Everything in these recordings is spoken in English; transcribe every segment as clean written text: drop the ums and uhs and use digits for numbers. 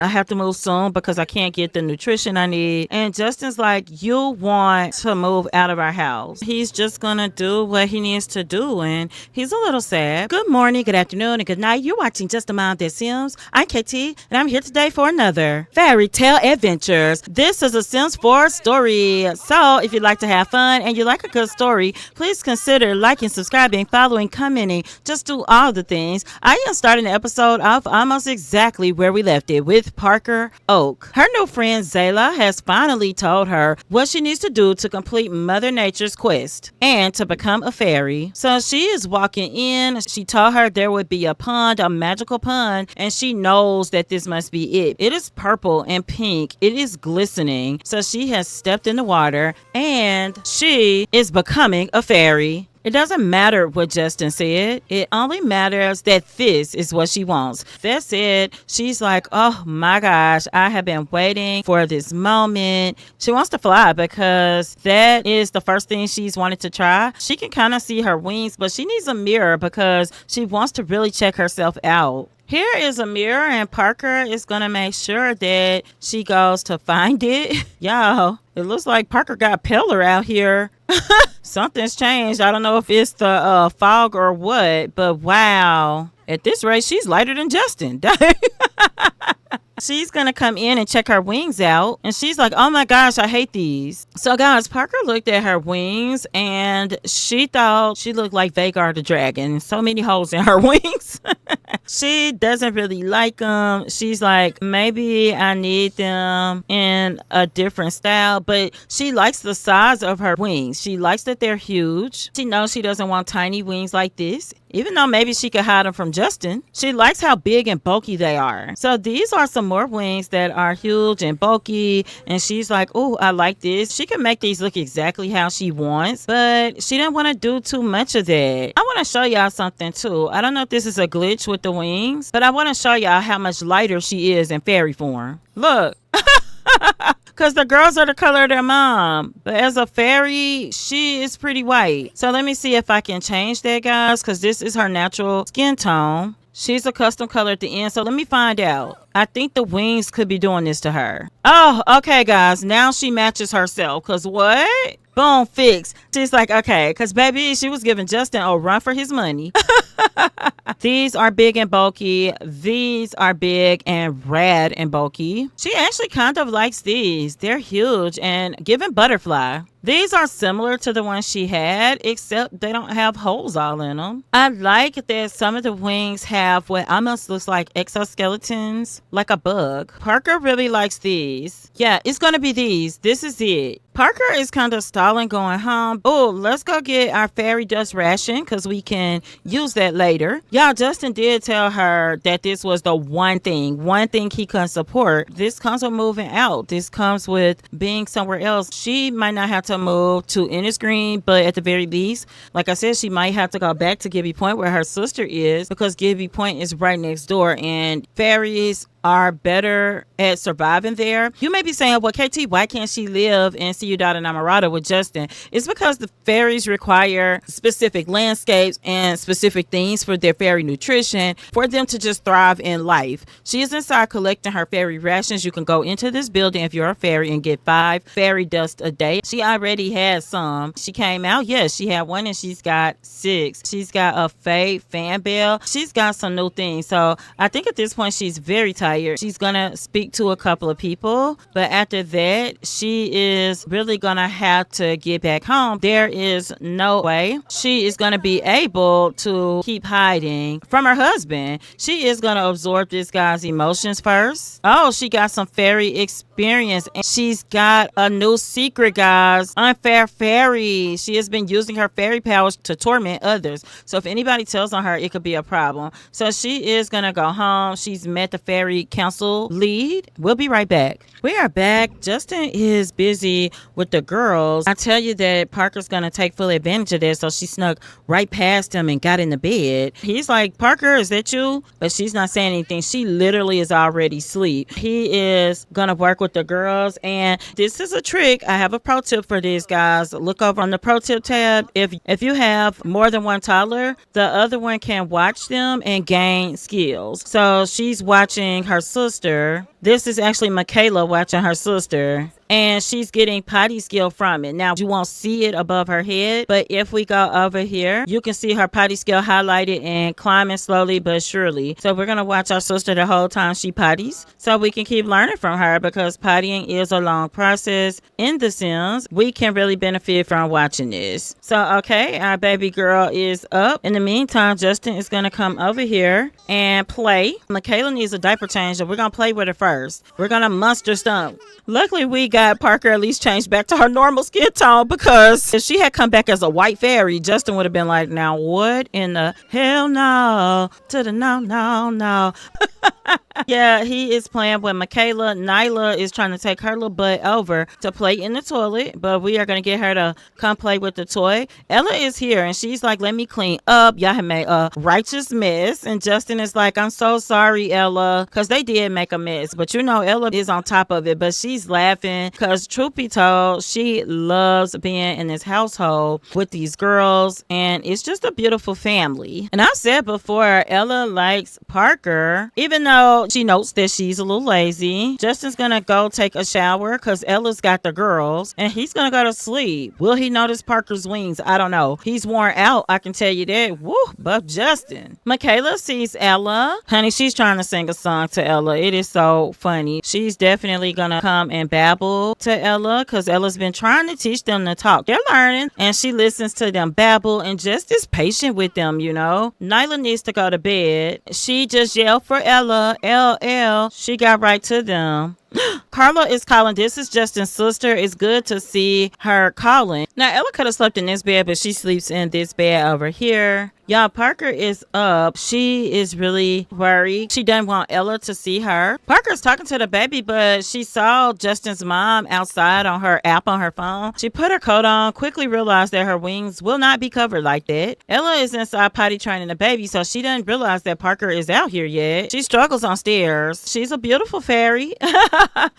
I have to move soon because I can't get the nutrition I need. And Justin's like, you want to move out of our house. He's just gonna do what he needs to do, and he's a little sad. Good morning, good afternoon, and good night. You're watching Just a Mom That Sims. I'm KT, and I'm here today for another fairy tale adventures. This is a Sims 4 story. So if you'd like to have fun and you like a good story, please consider liking, subscribing, following, commenting. Just do all the things. I am starting the episode off almost exactly where we left it, with Parker Oak. Her new friend Zayla has finally told her what she needs to do to complete Mother Nature's quest and to become a fairy. So she is walking in. She told her there would be a pond, a magical pond, and she knows that this must be it. It is purple and pink. It is glistening. So she has stepped in the water and she is becoming a fairy. It doesn't matter what Justin said. It only matters that this is what she wants. That's it. She's like, oh my gosh, I have been waiting for this moment. She wants to fly because that is the first thing she's wanted to try. She can kind of see her wings, but she needs a mirror because she wants to really check herself out. Here is a mirror, and Parker is going to make sure that she goes to find it. Y'all, it looks like Parker got paler out here. Something's changed. I don't know if it's the fog or what, but wow. At this rate, she's lighter than Justin. She's going to come in and check her wings out. And she's like, oh my gosh, I hate these. So guys, Parker looked at her wings and she thought she looked like Vagar the dragon. So many holes in her wings. She doesn't really like them. She's like, maybe I need them in a different style. But she likes the size of her wings. She likes that they're huge. She knows she doesn't want tiny wings like this, even though maybe she could hide them from Justin. She likes how big and bulky they are. So these are some more wings that are huge and bulky. And she's like, oh, I like this. She can make these look exactly how she wants, but she didn't want to do too much of that. I want to show y'all something too. I don't know if this is a glitch with the wings, but I want to show y'all how much lighter she is in fairy form. Look. Because the girls are the color of their mom. But as a fairy, she is pretty white. So let me see if I can change that, guys, because this is her natural skin tone. She's a custom color at the end, so let me find out. I think the wings could be doing this to her. Oh, okay, guys. Now she matches herself, because what? Boom, fix. She's like, okay, because baby, she was giving Justin a run for his money. These are big and bulky. These are big and rad and bulky. She actually kind of likes these. They're huge and giving butterfly. These are similar to the ones she had, except they don't have holes all in them. I like that some of the wings have what almost looks like exoskeletons, like a bug. Parker really likes these. Yeah, it's going to be these. This is it. Parker is kind of stalling going home. Oh, let's go get our fairy dust ration because we can use that later. Y'all, Justin did tell her that this was the one thing he couldn't support. This comes with moving out. This comes with being somewhere else. She might not have to move to Ennis Green, but at the very least, like I said, she might have to go back to Gibby Point where her sister is, because Gibby Point is right next door and fairies are better at surviving there. You may be saying, well, KT, why can't she live in Ciudad Enamorada with Justin? It's because the fairies require specific landscapes and specific things for their fairy nutrition for them to just thrive in life. She is inside collecting her fairy rations. You can go into this building if you're a fairy and get 5 fairy dust a day. She already has some. She came out, yes, she had 1 and she's got 6. She's got a fade fan bell. She's got some new things. So I think at this point she's very tired. She's gonna speak to a couple of people, but after that she is really gonna have to get back home. There is no way she is gonna be able to keep hiding from her husband. She is gonna absorb this guy's emotions first. Oh, she got some fairy experience and she's got a new secret, guys. Unfair fairy. She has been using her fairy powers to torment others, so if anybody tells on her, it could be a problem. So she is gonna go home. She's met the fairy council lead. We'll be right back. We are back. Justin is busy with the girls. I tell you that Parker's gonna take full advantage of this, so she snuck right past him and got in the bed. He's like, Parker, is that you? But she's not saying anything. She literally is already asleep. He is gonna work with the girls, and this is a trick. I have a pro tip for these guys. Look over on the pro tip tab. If you have more than one toddler, the other one can watch them and gain skills. So she's watching her sister This is actually Michaela watching her sister, and she's getting potty skill from it. Now, you won't see it above her head, but if we go over here, you can see her potty skill highlighted and climbing slowly but surely. So we're going to watch our sister the whole time she potties so we can keep learning from her, because pottying is a long process in The Sims. We can really benefit from watching this. So, okay, our baby girl is up. In the meantime, Justin is going to come over here and play. Michaela needs a diaper change, so we're going to play with her first. We're going to muster stump. Luckily, we got Parker at least changed back to her normal skin tone, because if she had come back as a white fairy, Justin would have been like, now what in the hell no, to the no, no, no. Yeah, he is playing with Michaela. Nyla is trying to take her little butt over to play in the toilet, but we are going to get her to come play with the toy. Ella is here, and she's like, let me clean up. Y'all have made a righteous mess. And Justin is like, I'm so sorry, Ella, because they did make a mess. But you know, Ella is on top of it, but she's laughing because, truth be told, she loves being in this household with these girls, and it's just a beautiful family. And I've said before, Ella likes Parker, even though she notes that she's a little lazy. Justin's gonna go take a shower because Ella's got the girls, and he's gonna go to sleep. Will he notice Parker's wings? I don't know. He's worn out, I can tell you that. Woo, but Justin. Michaela sees Ella. Honey, she's trying to sing a song to Ella. It is so funny. She's definitely gonna come and babble to Ella because Ella's been trying to teach them to talk. They're learning, and she listens to them babble and just is patient with them, you know. Nyla needs to go to bed. She just yelled for Ella. LL. She got right to them. Carla is calling. This is Justin's sister. It's good to see her calling. Now, Ella could have slept in this bed, but she sleeps in this bed over here. Y'all, Parker is up. She is really worried. She doesn't want Ella to see her. Parker's talking to the baby, but she saw Justin's mom outside on her app on her phone. She put her coat on, quickly realized that her wings will not be covered like that. Ella is inside potty training the baby, so she doesn't realize that Parker is out here yet. She struggles on stairs. She's a beautiful fairy.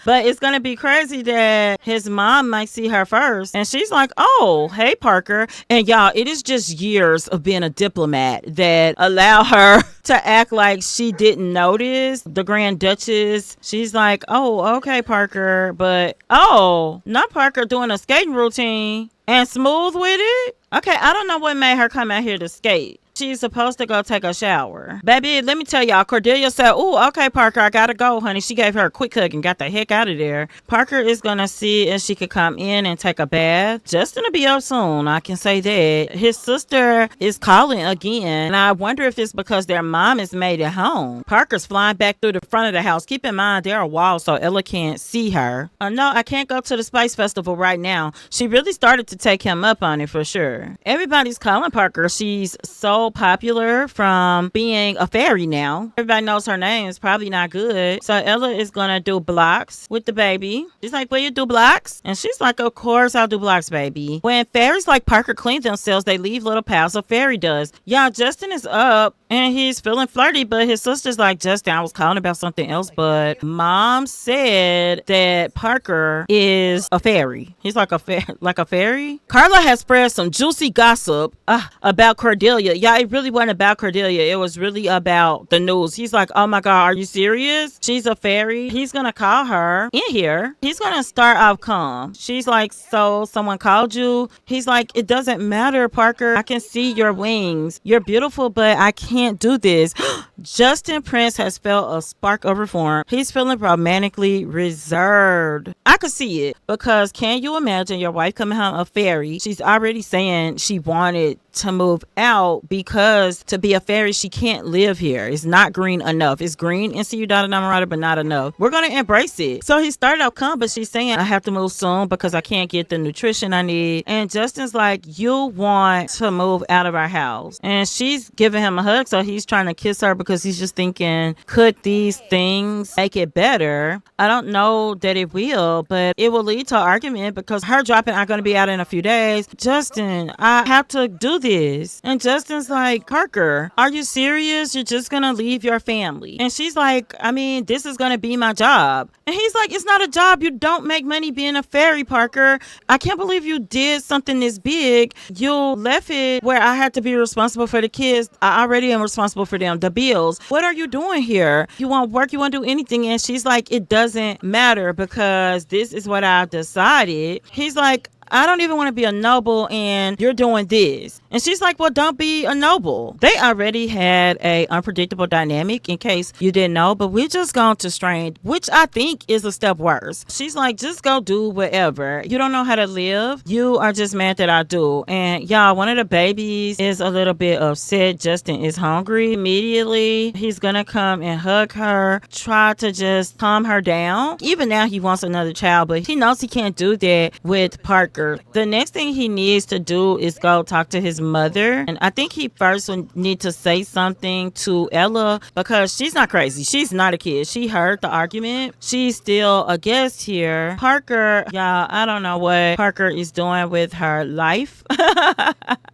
But it's going to be crazy that his mom might see her first. And she's like, oh, hey, Parker. And y'all, it is just years of being a diplomat that allow her to act like she didn't notice. The Grand Duchess, she's like, oh, okay, Parker. But, oh, not Parker doing a skating routine and smooth with it. Okay, I don't know what made her come out here to skate. She's supposed to go take a shower. Baby, let me tell y'all, Cordelia said, oh, okay, Parker, I gotta go, honey. She gave her a quick hug and got the heck out of there. Parker is gonna see if she could come in and take a bath. Justin will be up soon, I can say that. His sister is calling again, and I wonder if it's because their mom is made at home. Parker's flying back through the front of the house. Keep in mind, there are walls so Ella can't see her. No, I can't go to the Spice Festival right now. She really started to take him up on it for sure. Everybody's calling Parker. She's so popular from being a fairy now. Everybody knows her name. It's probably not good. So Ella is gonna do blocks with the baby. She's like, will you do blocks? And she's like, of course I'll do blocks, baby. When fairies like Parker clean themselves, they leave little piles of fairy dust. Yeah, Justin is up and he's feeling flirty, but his sister's like, Justin, I was calling about something else, but mom said that Parker is a fairy. He's like a fairy. Carla has spread some juicy gossip about Cordelia. Yeah, it really wasn't about Cordelia. It was really about the news. He's like, oh my God, are you serious? She's a fairy. He's gonna call her in here. He's gonna start off calm. She's like, so someone called you? He's like, it doesn't matter, Parker. I can see your wings. You're beautiful, but I can't do this. Justin Prince has felt a spark of reform. He's feeling romantically reserved. I could see it, because can you imagine your wife coming home a fairy? She's already saying she wanted to move out because to be a fairy she can't live here. It's not green enough. It's green in CU Dada, but not enough. We're gonna embrace it. So he started out calm, but she's saying I have to move soon because I can't get the nutrition I need. And Justin's like, you want to move out of our house, and she's giving him a hug, so he's trying to kiss her because he's just thinking, could these things make it better? I don't know that it will, but it will lead to an argument because her dropping are going to be out in a few days. Justin, I have to do this. And Justin's like, Parker, are you serious? You're just gonna leave your family? And she's like, I mean, this is gonna be my job. And he's like, it's not a job. You don't make money being a fairy, Parker. I can't believe you did something this big. You left it where I had to be responsible for the kids. I already am responsible for them, the bills. What are you doing here? You want work? You want to do anything? And she's like, it doesn't matter because this is what I've decided. He's like, I don't even want to be a noble and you're doing this. And she's like, well, don't be a noble. They already had a unpredictable dynamic, in case you didn't know, but we're just going to strain, which I think is a step worse. She's like, just go do whatever. You don't know how to live. You are just mad that I do. And y'all, one of the babies is a little bit upset. Justin is hungry. Immediately, he's going to come and hug her, try to just calm her down. Even now, he wants another child, but he knows he can't do that with Parker. The next thing he needs to do is go talk to his mother. And I think he first would need to say something to Ella because she's not crazy. She's not a kid. She heard the argument. She's still a guest here. Parker, y'all, I don't know what Parker is doing with her life.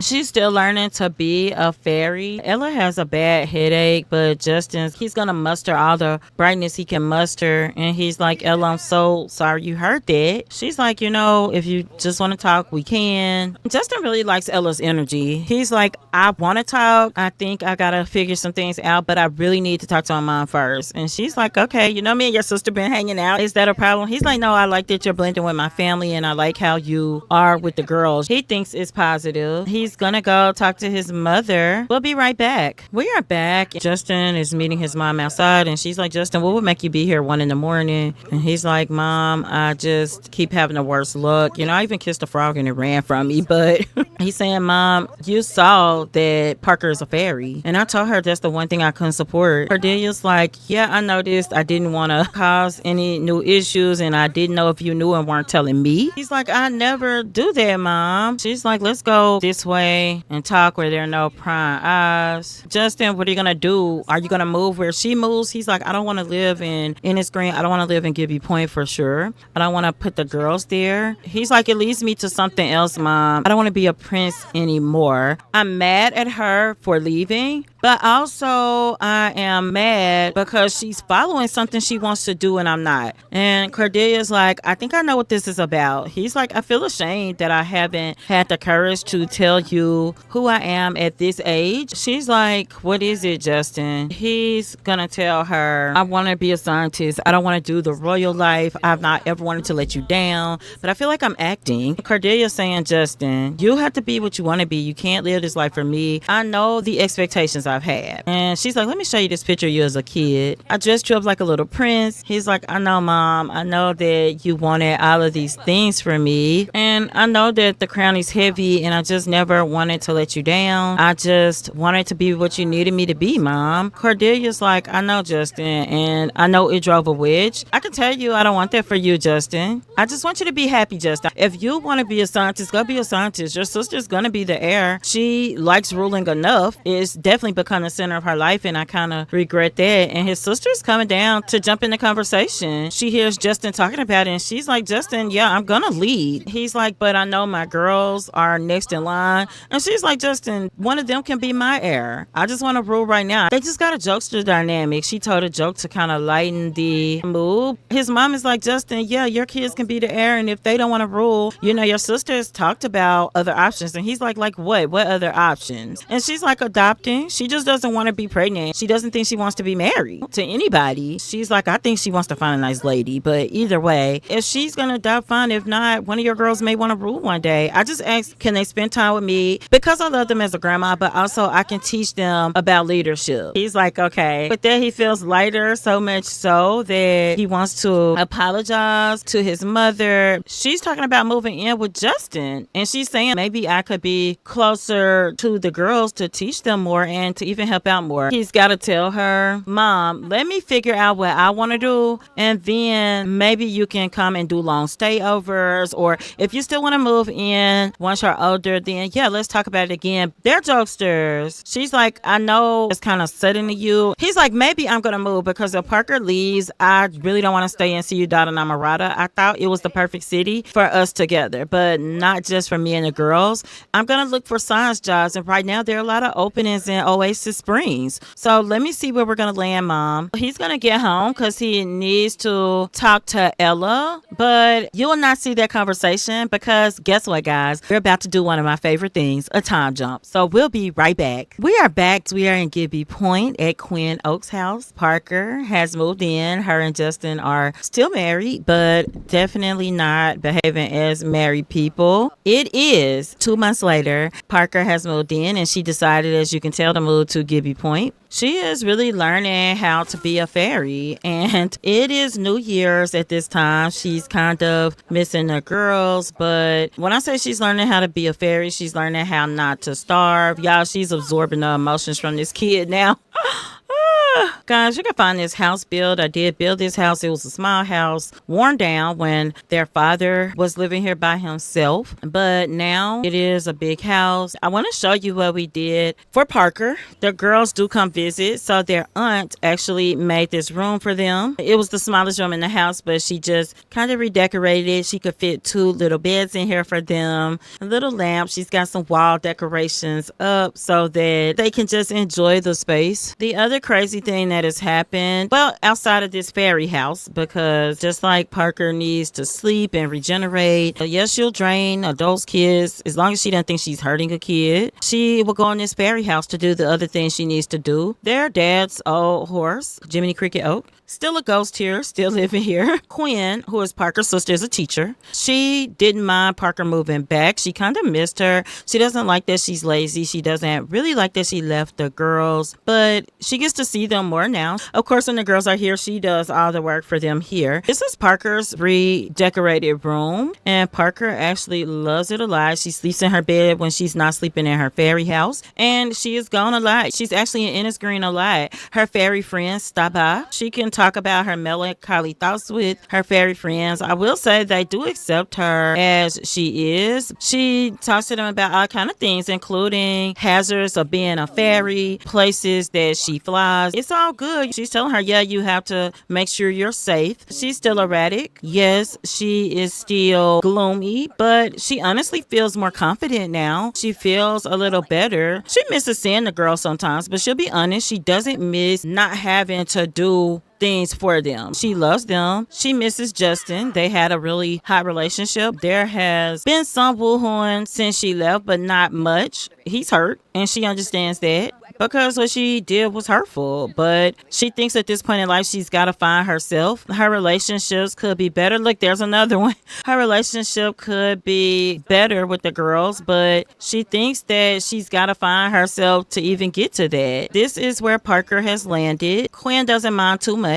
She's still learning to be a fairy. Ella has a bad headache, but he's going to muster all the brightness he can muster. And he's like, Ella, I'm so sorry you heard that. She's like, if you just want to talk, we can. Justin really likes Ella's energy. He's like, I want to talk. I think I gotta figure some things out, but I really need to talk to my mom first. And she's like, okay, me and your sister been hanging out. Is that a problem? He's like, no, I like that you're blending with my family and I like how you are with the girls. He thinks it's positive. He's gonna go talk to his mother. We'll be right back. We are back. Justin is meeting his mom outside and she's like, Justin, what would make you be here 1 a.m? And he's like, Mom, I just keep having the worst luck. I even kissed a frog and it ran from me, but he's saying, Mom, you saw that Parker is a fairy. And I told her that's the one thing I couldn't support. Cordelia's like, yeah, I noticed. I didn't want to cause any new issues and I didn't know if you knew and weren't telling me. He's like, I never do that, Mom. She's like, let's go this way and talk where there are no prying eyes. Justin, what are you going to do? Are you going to move where she moves? He's like, I don't want to live in Ennis Green. I don't want to live in Gibby Point for sure. I don't want to put the girls there. He's like, it leads me to something else, Mom. I don't want to be a prince anymore. I'm mad at her for leaving, but also I am mad because she's following something she wants to do and I'm not. And Cordelia's like, I think I know what this is about. He's like, I feel ashamed that I haven't had the courage to tell you who I am at this age. She's like, what is it, Justin? He's gonna tell her, I want to be a scientist. I don't want to do the royal life. I've not ever wanted to let you down, but I feel like I'm acting. Cordelia's saying, Justin, you have to be what you want to be. You can't live this life for me. I know the expectations I've had. And she's like, let me show you this picture of you as a kid. I dressed you up like a little prince. He's like, I know, Mom. I know that you wanted all of these things for me. And I know that the crown is heavy and I just never wanted to let you down. I just wanted to be what you needed me to be, Mom. Cordelia's like, I know, Justin. And I know it drove a wedge. I can tell you I don't want that for you, Justin. I just want you to be happy, Justin. If you want to be a scientist, go be a scientist. Your sister's going to be the heir. She likes ruling enough. It's definitely become the center of her life, and I kind of regret that. And his sister's coming down to jump in the conversation. She hears Justin talking about it, and she's like, Justin, yeah, I'm going to lead. He's like, but I know my girls are next in line. And she's like, Justin, one of them can be my heir. I just want to rule right now. They just got a jokester dynamic. She told a joke to kind of lighten the mood. His mom is like, Justin, yeah, your kids can be the heir, and if they don't want to rule, your sisters talked about other options. And he's like what other options? And she's like, adopting. She just doesn't want to be pregnant. She doesn't think she wants to be married to anybody. She's like, I think she wants to find a nice lady, but either way, if she's gonna adopt, fine. If not, one of your girls may want to rule one day. I just asked, can they spend time with me because I love them as a grandma, but also I can teach them about leadership. He's like, okay. But then he feels lighter, so much so that he wants to apologize to his mother. She's talking about moving in with Justin, and she's saying maybe I could be closer to the girls to teach them more and to even help out more. He's got to tell her, Mom, let me figure out what I want to do, and then maybe you can come and do long stayovers, or if you still want to move in once you're older, then yeah, let's talk about it again. They're jokesters. She's like, I know it's kind of sudden to you. He's like, maybe I'm going to move because if Parker leaves, I really don't want to stay in Ciudad Enamorada. I thought it was the perfect city for us together, but not just for me and the girls. I'm going to look for science jobs, and right now there are a lot of openings in Oasis Springs. So let me see where we're going to land, Mom. He's going to get home because he needs to talk to Ella, but you will not see that conversation because guess what, guys? We're about to do one of my favorite things, a time jump. So we'll be right back. We are back. We are in Gibby Point at Quinn Oaks' house. Parker has moved in. Her and Justin are still married, but definitely not behaving as married people. It is 2 months later. Parker has moved in, and she decided, as you can tell, to move to Gibby Point. She is really learning how to be a fairy, and it is New Year's at this time. She's kind of missing the girls, but when I say she's learning how to be a fairy, she's learning how not to starve. Y'all, she's absorbing the emotions from this kid now. Guys, you can find this house build. I did build this house. It was a small house, worn down when their father was living here by himself. But now it is a big house. I want to show you what we did for Parker. The girls do come visit, so their aunt actually made this room for them. It was the smallest room in the house, but she just kind of redecorated it. She could fit 2 little beds in here for them, a little lamp. She's got some wall decorations up so that they can just enjoy the space. The other crazy thing that has happened, well, outside of this fairy house, because just like Parker needs to sleep and regenerate, yes, she'll drain adults' kids as long as she doesn't think she's hurting a kid. She will go in this fairy house to do the other things she needs to do. Their dad's old horse, Jiminy Cricket Oak, still a ghost here, still living here. Quinn, who is Parker's sister, is a teacher. She didn't mind Parker moving back. She kind of missed her. She doesn't like that she's lazy. She doesn't really like that she left the girls, but she gets to see them more now. Of course, when the girls are here, she does all the work for them here. This is Parker's redecorated room, and Parker actually loves it a lot. She sleeps in her bed when she's not sleeping in her fairy house, and she is gone a lot. She's actually in Innisgreen a lot. Her fairy friends stop by. She can talk about her melancholy thoughts with her fairy friends. I will say they do accept her as she is. She talks to them about all kind of things, including hazards of being a fairy, places that she flies. It's all good. She's telling her, yeah, you have to make sure you're safe. She's still erratic. Yes, she is still gloomy, but she honestly feels more confident now. She feels a little better. She misses seeing the girls sometimes, but she'll be honest, she doesn't miss not having to do things for them. She loves them. She misses Justin. They had a really hot relationship. There has been some woohooing since she left, but not much. He's hurt, and she understands that because what she did was hurtful, but she thinks at this point in life she's got to find herself. Her relationships could be better. Look, there's another one. Her relationship could be better with the girls, but she thinks that she's got to find herself to even get to that. This is where Parker has landed. Quinn doesn't mind too much.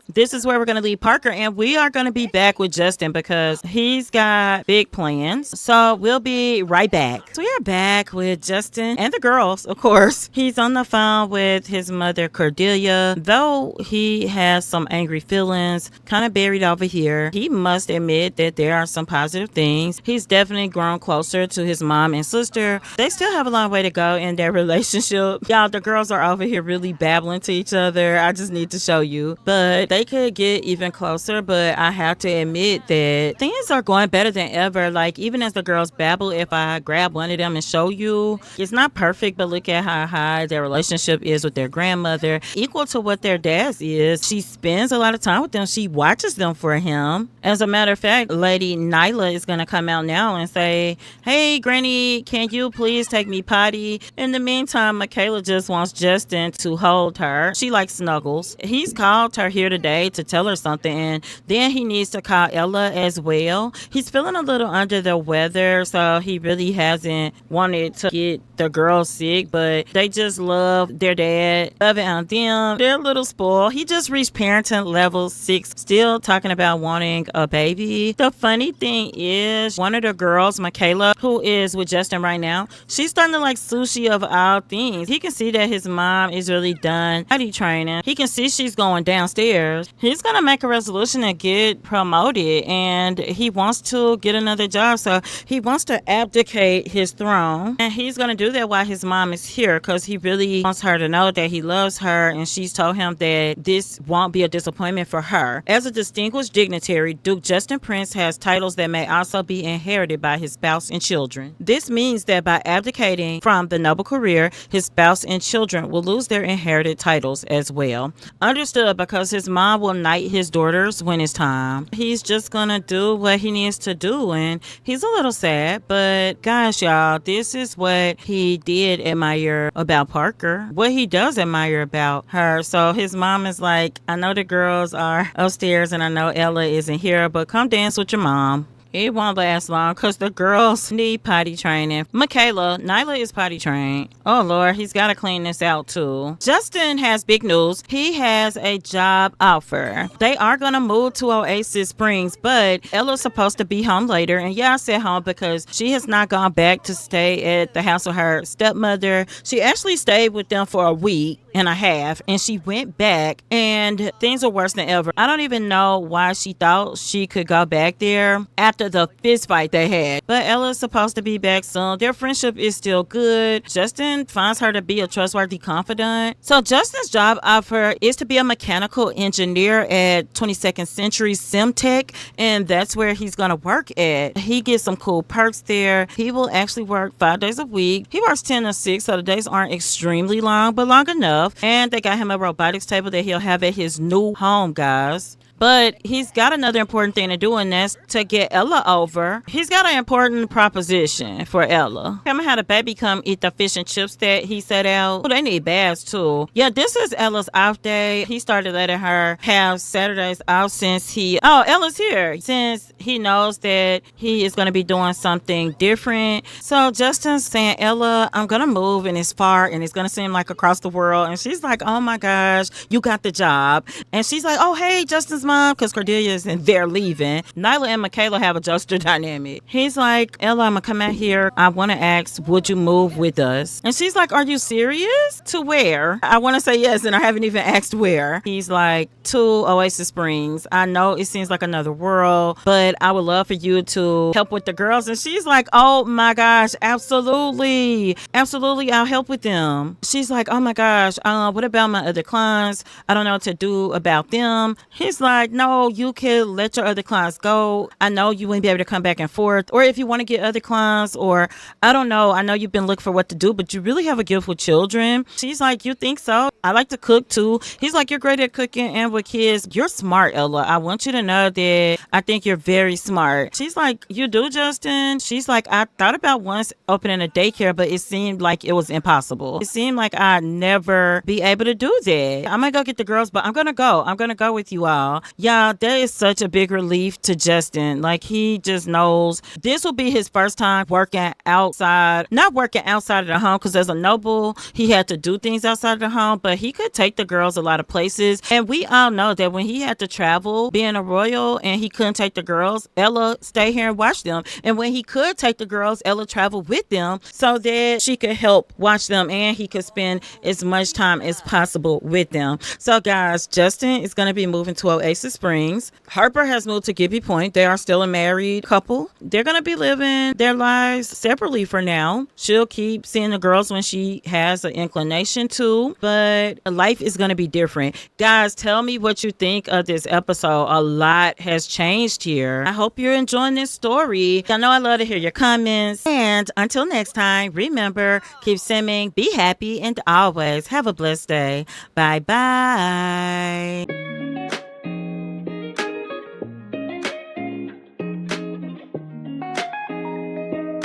This is where we're going to leave Parker, and we are going to be back with Justin because he's got big plans. So we'll be right back. So we are back with Justin and the girls, of course. He's on the phone with his mother, Cordelia. Though he has some angry feelings kind of buried over here, he must admit that there are some positive things. He's definitely grown closer to his mom and sister. They still have a long way to go in their relationship. Y'all, the girls are over here really babbling to each other. I just need to show you. But they could get even closer, but I have to admit that things are going better than ever. Like, even as the girls babble, if I grab one of them and show you, it's not perfect, but look at how high their relationship is with their grandmother, equal to what their dad's is. She spends a lot of time with them. She watches them for him. As a matter of fact, Lady Nyla is going to come out now and say, hey, Granny, can you please take me potty? In the meantime, Michaela just wants Justin to hold her. She likes snuggles. He's called her here today to tell her something, and then he needs to call Ella as well. He's feeling a little under the weather, so he really hasn't wanted to get the girls sick, but they just love love their dad, love it on them. They're a little spoiled. He just reached parenting level 6, still talking about wanting a baby. The funny thing is, one of the girls, Michaela, who is with Justin right now, she's starting to like sushi of all things. He can see that his mom is really done potty training. He can see she's going downstairs. He's gonna make a resolution to get promoted, and he wants to get another job. So he wants to abdicate his throne, and he's gonna do that while his mom is here, because he really wants her to know that he loves her, and she's told him that this won't be a disappointment for her. As a distinguished dignitary, Duke Justin Prince has titles that may also be inherited by his spouse and children. This means that by abdicating from the noble career, his spouse and children will lose their inherited titles as well. Understood, because his mom will knight his daughters when it's time. He's just gonna do what he needs to do, and he's a little sad, but gosh, y'all, this is what he did admire about Parker, what he does admire about her. So his mom is like, I know the girls are upstairs and I know Ella isn't here, but come dance with your mom. It won't last long because the girls need potty training. Michaela, Nyla is potty trained. Oh, Lord, he's got to clean this out, too. Justin has big news. He has a job offer. They are going to move to Oasis Springs, but Ella's supposed to be home later. And yeah, I said home because she has not gone back to stay at the house of her stepmother. She actually stayed with them for a week and a half, and she went back, and things are worse than ever. I don't even know why she thought she could go back there after the fist fight they had. But Ella's supposed to be back soon. Their friendship is still good. Justin finds her to be a trustworthy confidant. So Justin's job offer is to be a mechanical engineer at 22nd Century Simtech, and that's where he's going to work at. He gets some cool perks there. He will actually work 5 days a week. He works 10 to 6, so the days aren't extremely long, but long enough. And they got him a robotics table that he'll have at his new home, guys. But he's got another important thing to do, and that's to get Ella over. He's got an important proposition for Ella. I'm gonna have the baby come eat the fish and chips that he set out. Oh, they need baths too. Yeah, this is Ella's off day. He started letting her have Saturdays off since Ella's here. Since he knows that he is gonna be doing something different. So Justin's saying, Ella, I'm gonna move, and it's far, and it's gonna seem like across the world. And she's like, oh my gosh, you got the job. And she's like, oh, hey, Justin's mom, because Cordelia is and they're leaving. Nyla and Michaela have a Juster dynamic. He's like, Ella, I'm gonna come out here. I want to ask, would you move with us? And she's like, are you serious? To where? I want to say yes, and I haven't even asked where. He's like, to Oasis Springs. I know it seems like another world, but I would love for you to help with the girls. And she's like, oh my gosh, absolutely. Absolutely, I'll help with them. She's like, oh my gosh, what about my other clients? I don't know what to do about them. He's like, no, you can let your other clients go. I know you wouldn't be able to come back and forth. Or if you want to get other clients, or I don't know. I know you've been looking for what to do, but you really have a gift with children. She's like, you think so? I like to cook too. He's like, you're great at cooking and with kids. You're smart, Ella. I want you to know that I think you're very smart. She's like, you do, Justin? She's like, I thought about once opening a daycare, but it seemed like it was impossible. It seemed like I'd never be able to do that. I'm gonna go get the girls, but I'm gonna go with you all. Yeah, that is such a big relief to Justin. Like, he just knows this will be his first time working outside, not working outside of the home, because as a noble, he had to do things outside of the home, but he could take the girls a lot of places. And we all know that when he had to travel, being a royal, and he couldn't take the girls, Ella stay here and watch them. And when he could take the girls, Ella traveled with them so that she could help watch them, and he could spend as much time as possible with them. So guys, Justin is going to be moving to Oasis Springs. Harper has moved to Gibby Point. They are still a married couple. They're going to be living their lives separately for now. She'll keep seeing the girls when she has an inclination to, but life is going to be different. Guys, tell me what you think of this episode. A lot has changed here. I hope you're enjoying this story. I know I love to hear your comments. And until next time, remember, keep simming, be happy, and always have a blessed day. Bye-bye.